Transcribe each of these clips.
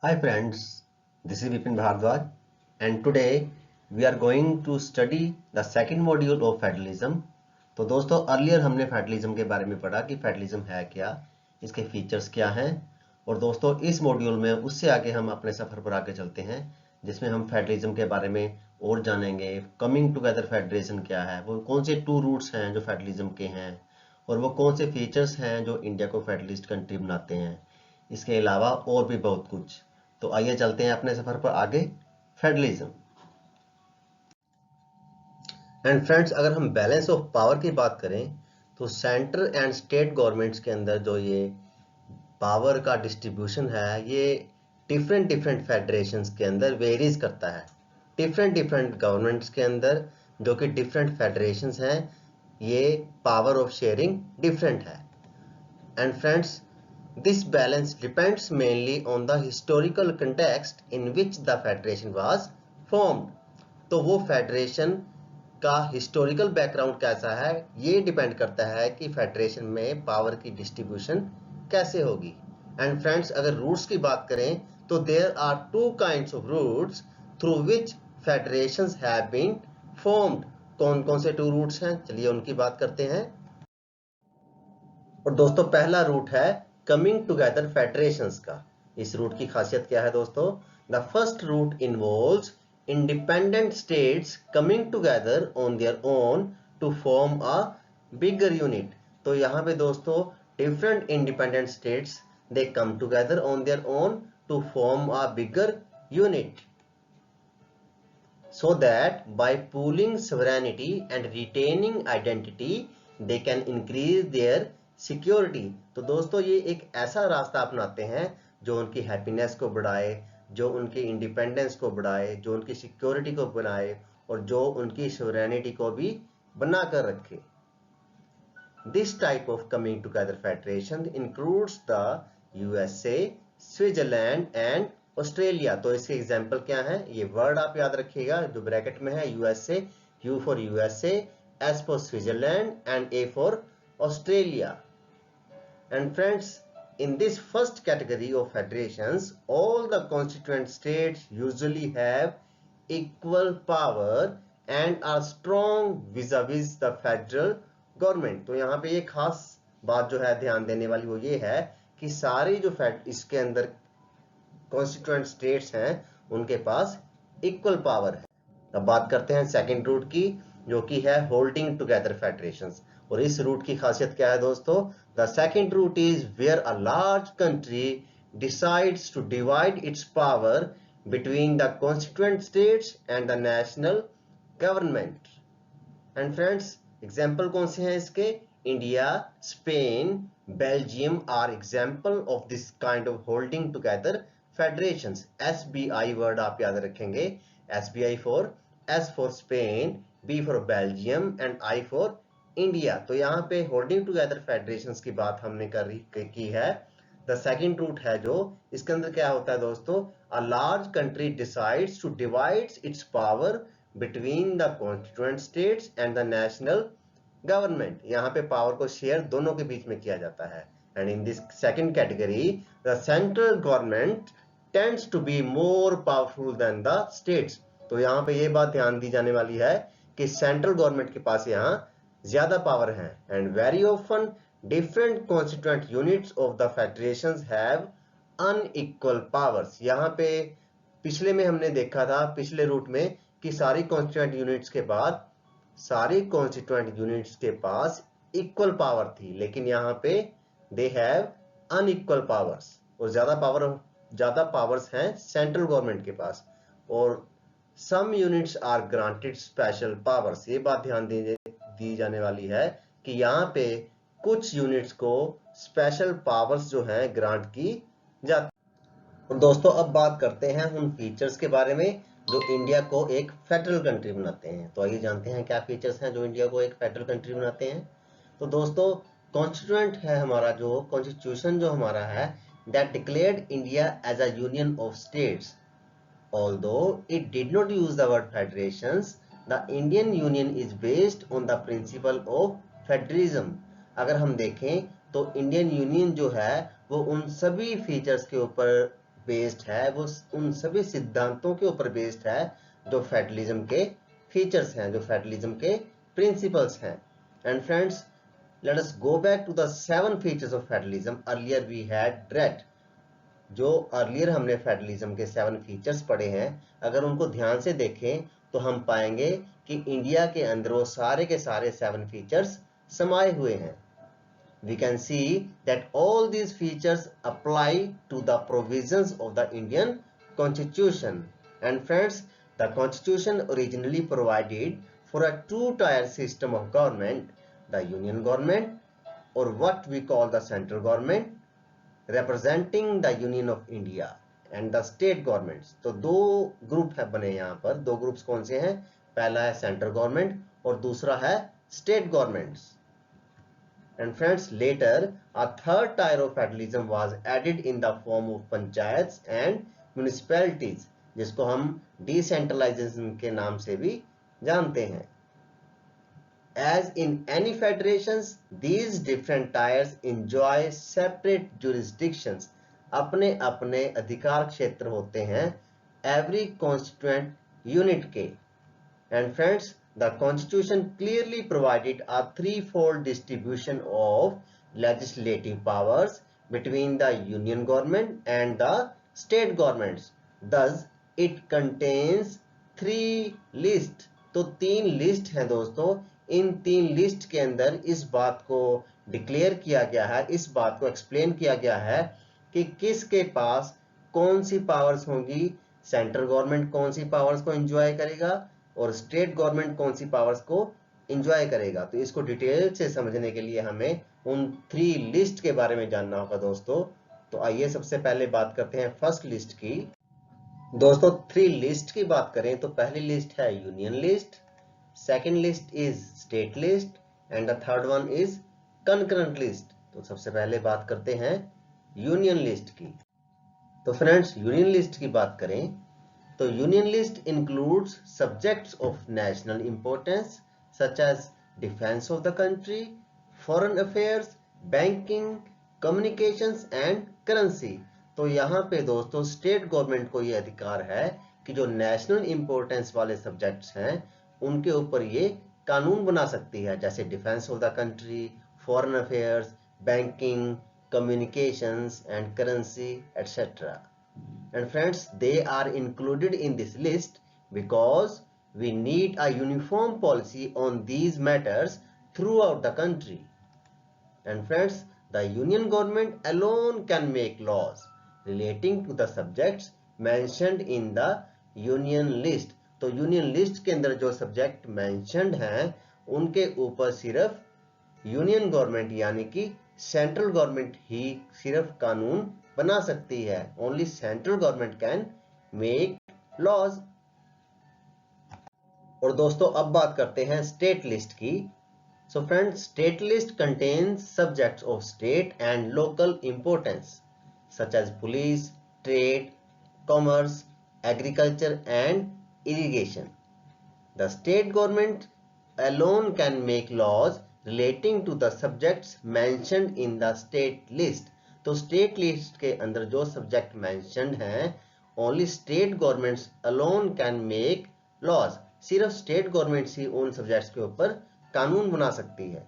Hi friends, this is Vipin Bhardwaj and today we are going to study the second module of federalism. तो दोस्तों earlier हमने federalism के बारे में पढ़ा कि फेडरलिज्म है क्या, इसके फीचर्स क्या हैं। और दोस्तों इस मॉड्यूल में उससे आगे हम अपने सफ़र पर आगे चलते हैं जिसमें हम फेडरलिज्म के बारे में और जानेंगे। कमिंग टुगेदर फेडरेशन क्या है, वो कौन से टू रूट्स हैं जो फेडरलिज्म के हैं और वो कौन से फीचर्स हैं जो इंडिया को फेडरलिस्ट कंट्री बनाते हैं। इसके अलावा और भी बहुत कुछ। तो आइए चलते हैं अपने सफर पर आगे। फेडरलिज्म एंड फ्रेंड्स, अगर हम बैलेंस ऑफ पावर की बात करें तो सेंट्रल एंड स्टेट गवर्नमेंट्स के अंदर जो ये पावर का डिस्ट्रीब्यूशन है ये डिफरेंट डिफरेंट फेडरेशंस के अंदर वेरीज करता है। डिफरेंट डिफरेंट गवर्नमेंट्स के अंदर जो कि डिफरेंट फेडरेशंस हैं, ये पावर ऑफ शेयरिंग डिफरेंट है। And friends, this balance depends mainly on the historical context in which the federation was formed। तो वो फेडरेशन का हिस्टोरिकल बैकग्राउंड कैसा है ये डिपेंड करता है कि फेडरेशन में पावर की डिस्ट्रीब्यूशन कैसे होगी। एंड फ्रेंड्स, अगर रूट्स की बात करें तो there are two kinds of routes through which federations have been formed. कौन कौन से टू रूट्स हैं, चलिए उनकी बात करते हैं। और दोस्तों पहला रूट है कमिंग टुगेदर फेडरेशंस का। इस रूट की खासियत क्या है दोस्तों? The first route involves independent states coming together on their own to form a bigger unit. तो यहाँ पे दोस्तों different independent states they come together on their own to form a bigger unit so that by pooling sovereignty and retaining identity they can increase their security. तो दोस्तों ये एक ऐसा रास्ता अपनाते हैं जो उनकी हैप्पीनेस को बढ़ाए, जो उनकी इंडिपेंडेंस को बढ़ाए, जो उनकी सिक्योरिटी को बनाए और जो उनकी सोवरेनिटी को भी बना कर रखे। This type of coming together federation includes the USA, Switzerland and Australia. तो इसके एग्जाम्पल क्या है, ये वर्ड आप याद रखिएगा जो ब्रैकेट में है। USA, you for USA, S for Switzerland and A for Australia. And friends, in this first category of federations, all the constituent states usually have equal power and are strong vis-a-vis the federal government। तो यहाँ पे ये खास बात जो है ध्यान देने वाली वो ये है कि सारी जो इसके अंदर कॉन्स्टिट्यूएंट स्टेट्स हैं उनके पास इक्वल पावर है। अब बात करते हैं सेकंड रूट की जो कि है होल्डिंग टुगेदर फेडरेशंस। और इस रूट की खासियत क्या है दोस्तों? The second route is where a large country decides to divide its power between the constituent states and the national government. And friends, example कौन से हैं इसके? India, Spain, Belgium are example of this kind of holding together federations. SBI word आप याद रखेंगे। SBI for S for Spain, B for Belgium and I for India. तो यहाँ पे होल्डिंग टुगेदर फेडरेशंस की बात हमने की है। द सेकंड रूट है जो इसके अंदर क्या होता है दोस्तों? A large country decides to divide its power between the constituent states and the national government. यहाँ पे पावर को शेयर दोनों के बीच में किया जाता है। And in this second category the central government tends to be more powerful than the states. तो यहाँ पे ये बात ध्यान दी जाने वाली है कि सेंट्रल गवर्नमेंट के पास यहाँ ज्यादा पावर है। And very often different constituent units of the federations have unequal powers. यहाँ पे पिछले में हमने देखा था, पिछले रूट में, कि सारी कॉन्स्टिट्यूएंट यूनिट्स के बाद सारी कॉन्स्टिट्यूएंट यूनिट्स के पास इक्वल पावर थी, लेकिन यहाँ पे दे हैव अनइक्वल पावर्स और ज्यादा पावर्स हैं सेंट्रल गवर्नमेंट के पास। और some units are granted special powers. ये बात ध्यान दी जाने वाली है कि यहाँ पे कुछ यूनिट्स को स्पेशल पावर्स जो हैं ग्रांट की जाती। और दोस्तों अब बात करते हैं उन फीचर्स के बारे में जो इंडिया को एक फेडरल कंट्री बनाते हैं। तो आइए जानते हैं क्या फीचर्स हैं जो इंडिया को एक फेडरल कंट्री बनाते हैं। तो दोस्तों कॉन्स्टिट्यूएंट है हमारा, जो कॉन्स्टिट्यूशन जो हमारा है, that declared India as a union of states. Although it did not use the word federations, the Indian Union is based on the principle of federalism। अगर हम देखें तो इंडियन यूनियन जो है वो उन सभी फीचर्स के ऊपर बेस्ड है, वो उन सभी सिद्धांतों के ऊपर बेस्ड है जो फेडरलिज्म के फीचर्स हैं, जो फेडरलिज्म के प्रिंसिपल्स हैं। And friends, let us go back to the 7 features of federalism. Earlier we had read, जो अर्लियर हमने फेडरलिज्म के 7 फीचर्स पढ़े हैं, अगर उनको ध्यान से देखें तो हम पाएंगे कि इंडिया के अंदर वो सारे के सारे 7 फीचर्स समाये हुए हैं। We can see that all these features apply to the provisions of the Indian Constitution. And friends, the Constitution originally provided for a two-tier system of government, the Union government or what we call the central government, representing the Union of India, and the state governments. तो दो group है बने यहाँ पर। दो groups कौन से हैं? पहला है सेंट्रल गवर्नमेंट और दूसरा है state governments. And friends, later a third tier of federalism was added in the form of panchayats and municipalities, जिसको हम decentralization के नाम से भी जानते हैं। As in any federations, these different tiers enjoy separate jurisdictions. अपने अपने अधिकार क्षेत्र होते हैं every constituent unit के। And friends, the Constitution clearly provided a threefold distribution of legislative powers between the Union government and the state governments. Thus, it contains 3 lists. तो 3 list हैं दोस्तों। इन 3 लिस्ट के अंदर इस बात को डिक्लेयर किया गया है, इस बात को एक्सप्लेन किया गया है कि किसके पास कौन सी पावर्स होंगी, सेंट्रल गवर्नमेंट कौन सी पावर्स को एंजॉय करेगा और स्टेट गवर्नमेंट कौन सी पावर्स को एंजॉय करेगा। तो इसको डिटेल से समझने के लिए हमें उन 3 लिस्ट के बारे में जानना होगा दोस्तों। तो आइए सबसे पहले बात करते हैं फर्स्ट लिस्ट की। दोस्तों 3 लिस्ट की बात करें तो पहली लिस्ट है union list, second list is state list and the third one is concurrent list. तो सबसे पहले बात करते हैं यूनियन लिस्ट की। तो फ्रेंड्स, यूनियन लिस्ट की बात करें तो union list includes subjects of national importance such as defence of the country, foreign affairs, banking, communications and currency. तो यहाँ पे दोस्तों स्टेट गवर्नमेंट को ये अधिकार है कि जो नेशनल इंपॉर्टेंस वाले सब्जेक्ट्स हैं उनके ऊपर ये कानून बना सकती है, जैसे defence of the country, foreign affairs, banking, communications and currency, etc. And friends, they are included in this list because we need a uniform policy on these matters throughout the country. And friends, the union government alone can make laws relating to the subjects mentioned in the union list. तो union list के अंदर जो subject mentioned हैं उनके ऊपर सिर्फ union government यानी कि सेंट्रल गवर्नमेंट ही सिर्फ कानून बना सकती है। Only central government can make laws. और दोस्तों अब बात करते हैं स्टेट लिस्ट की। So friends, state list contains subjects of state and local importance such as police, trade, commerce, agriculture and irrigation. The state government alone can make laws relating to the subjects mentioned in the state list. तो state list के अंदर जो subject mentioned हैं only state governments alone can make laws. सिर्फ state governments ही उन subjects के ऊपर कानून बना सकती है।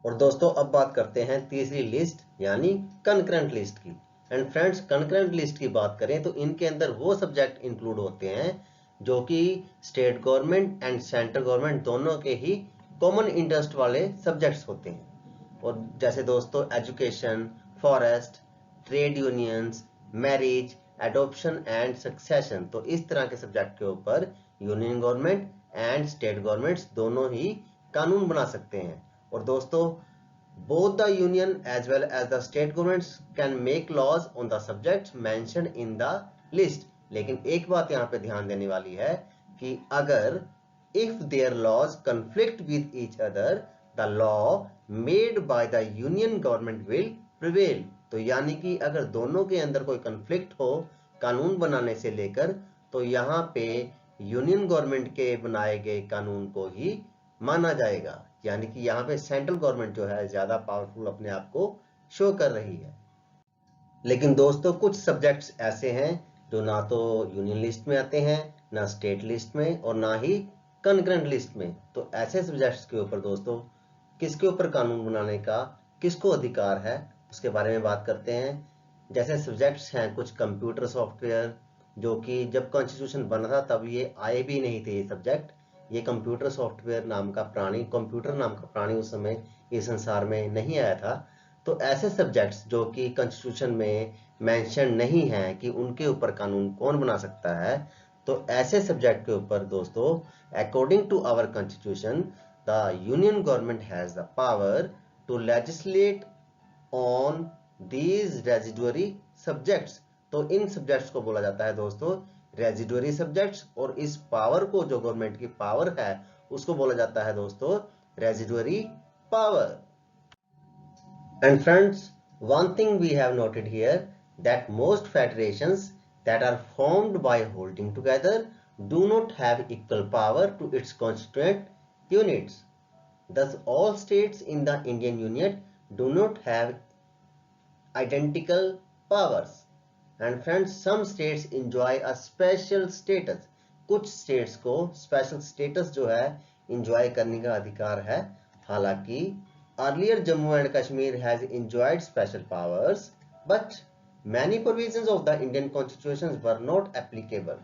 और दोस्तों अब बात करते हैं तीसरी लिस्ट यानी concurrent लिस्ट की। एंड फ्रेंड्स, concurrent लिस्ट की बात करें तो इनके अंदर वो सब्जेक्ट इंक्लूड होते हैं जो कि state government and central government दोनों के ही कॉमन इंटरेस्ट वाले सब्जेक्ट्स होते हैं। और जैसे दोस्तों education, forest, trade unions, marriage, adoption and succession. तो इस तरह के सब्जेक्ट के ऊपर union government and state governments दोनों ही कानून बना सकते हैं। और दोस्तों both the union as well as the state governments can make laws on the subjects mentioned in the list. लेकिन एक बात यहाँ पे ध्यान देने वाली है कि अगर if their laws conflict with each other, the law made by the union government will prevail. तो यानी कि अगर दोनों के अंदर कोई कन्फ्लिक्ट हो कानून बनाने से लेकर, तो यहाँ पे यूनियन गवर्नमेंट के बनाए गए कानून को ही माना जाएगा। यानी कि यहाँ पे सेंट्रल गवर्नमेंट जो है ज्यादा पावरफुल अपने आप को शो कर रही है। लेकिन दोस्तों कुछ सब्जेक्ट्स ऐसे हैं जो ना तो यूनियन लिस्ट में आते हैं, ना स्टेट लिस्ट में, और ना ही कंकरेंट लिस्ट में। तो ऐसे सब्जेक्ट्स के ऊपर दोस्तों किसके ऊपर कानून बनाने का किसको अधिकार है, उसके बारे में बात करते हैं। जैसे सब्जेक्ट्स हैं कुछ कंप्यूटर सॉफ्टवेयर, जो कि जब कॉन्स्टिट्यूशन बना था तब ये आए भी नहीं थे ये सब्जेक्ट। ये कंप्यूटर सॉफ्टवेयर नाम का प्राणी, कंप्यूटर नाम का प्राणी उस समय इस संसार में नहीं आया था। तो ऐसे सब्जेक्ट्स जो कि कॉन्स्टिट्यूशन में मेंशन नहीं है कि उनके ऊपर कानून कौन बना सकता है, तो ऐसे सब्जेक्ट के ऊपर दोस्तों according to our constitution the union government has the power to legislate on these residuary subjects. तो इन सब्जेक्ट्स को बोला जाता है दोस्तों रेजिडुअरी सब्जेक्ट्स, और इस पावर को, जो गवर्नमेंट की पावर है, उसको बोला जाता है दोस्तों residuary power. And friends, one thing we have noted here that most federations that are formed by holding together do not have equal power to its constituent units. Thus, all states in the Indian Union do not have identical powers. And friends, some states enjoy a special status. कुछ states को special status जो है enjoy करने का अधिकार है। हालांकि earlier Jammu and Kashmir has enjoyed special powers, but many provisions of the Indian Constitution were not applicable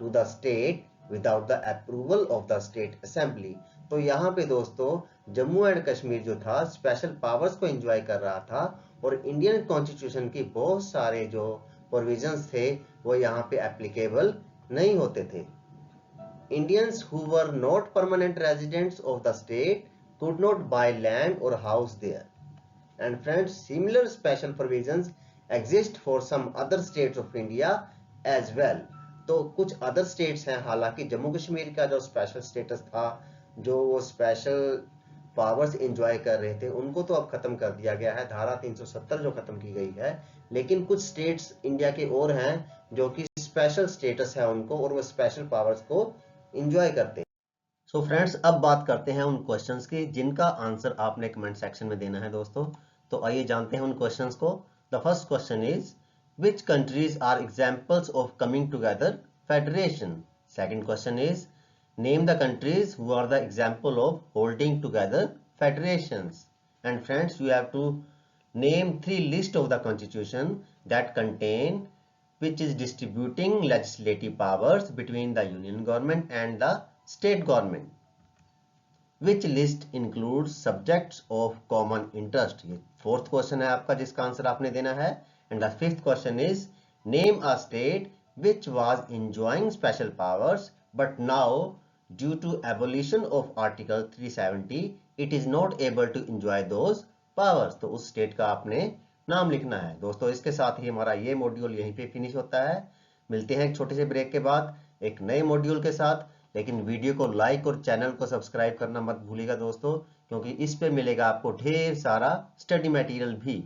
to the state without the approval of the state assembly. तो यहाँ पे दोस्तों जम्मू एंड कश्मीर जो था स्पेशल पावर्स को enjoy कर रहा था, और इंडियन कॉन्स्टिट्यूशन की बहुत सारे जो प्रोविजंस थे वो यहाँ पे एप्लीकेबल नहीं होते थे। Indians who were not permanent residents of the state could not buy land or house there. And friends, similar special provisions exist for some other states of India as well. तो कुछ other states हैं, हालांकि जम्मू कश्मीर का जो special status था, जो वो special powers enjoy कर रहे थे, उनको तो अब खत्म कर दिया गया है, धारा 370 जो खत्म की गई है। लेकिन कुछ स्टेट्स इंडिया के और हैं जो कि स्पेशल स्टेटस है उनको, और वो स्पेशल पावर्स को एंजॉय करते हैं। सो फ्रेंड्स, अब बात करते हैं उन क्वेश्चंस की जिनका आंसर आपने कमेंट सेक्शन में देना है दोस्तों। तो आइए जानते हैं उन क्वेश्चंस को। The first question is which countries are examples of coming together federation? Second question is name the countries who are the example of holding together federations. And friends, you have to name 3 lists of the constitution that contain which is distributing legislative powers between the union government and the state government. Which list includes subjects of common interest? ये fourth question है आपका जिसका answer आपने देना है। And the fifth question is name a state which was enjoying special powers but now due to abolition of Article 370 it is not able to enjoy those powers. तो उस state का आपने नाम लिखना है। दोस्तों इसके साथ ही हमारा ये मॉड्यूल यहीं पे फिनिश होता है। मिलते हैं एक छोटे से ब्रेक के बाद एक नए मॉड्यूल के साथ। लेकिन वीडियो को लाइक और चैनल को सब्सक्राइब करना मत भूलिएगा दोस्तों, क्योंकि इस पे मिलेगा आपको ढेर सारा स्टडी मटेरियल भी।